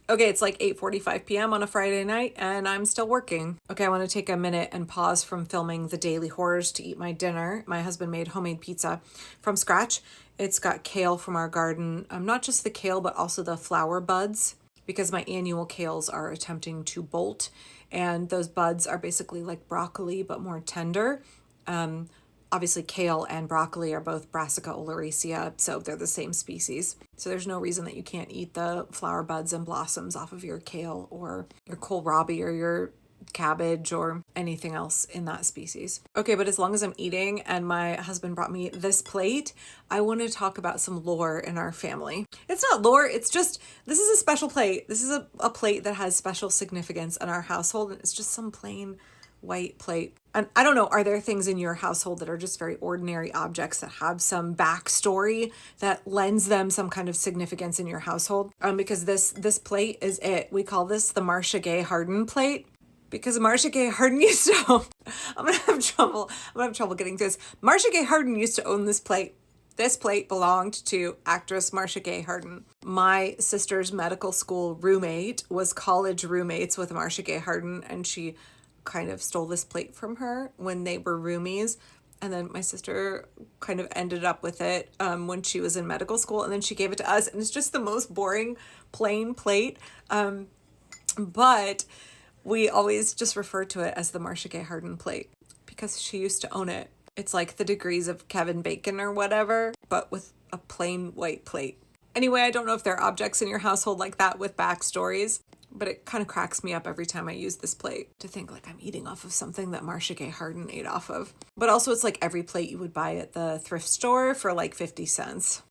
Okay, it's like 8:45 p.m. on a Friday night and I'm still working. Okay, I want to take a minute and pause from filming the daily horrors to eat my dinner. My husband made homemade pizza from scratch. It's got kale from our garden, not just the kale, but also the flower buds, because my annual kales are attempting to bolt, and those buds are basically like broccoli but more tender. Obviously, kale and broccoli are both Brassica oleracea, so they're the same species. So there's no reason that you can't eat the flower buds and blossoms off of your kale or your kohlrabi or your cabbage or anything else in that species. Okay, but as long as I'm eating and my husband brought me this plate, I want to talk about some lore in our family. It's not lore, it's just, this is a special plate. This is a plate that has special significance in our household, and it's just some plain white plate. And I don't know, are there things in your household that are just very ordinary objects that have some backstory that lends them some kind of significance in your household? Because this plate is it. We call this the Marcia Gay Harden plate, because Marcia Gay Harden used to own, I'm gonna have trouble getting through this. Marcia Gay Harden used to own this plate. This plate belonged to actress Marcia Gay Harden. My sister's medical school roommate was college roommates with Marcia Gay Harden, and she kind of stole this plate from her when they were roomies. And then my sister kind of ended up with it when she was in medical school, and then she gave it to us, and it's just the most boring, plain plate. But we always just refer to it as the Marcia Gay Harden plate because she used to own it. It's like the degrees of Kevin Bacon or whatever, but with a plain white plate. Anyway, I don't know if there are objects in your household like that with backstories, but it kind of cracks me up every time I use this plate to think like I'm eating off of something that Marcia Gay Harden ate off of. But also it's like every plate you would buy at the thrift store for like 50 cents.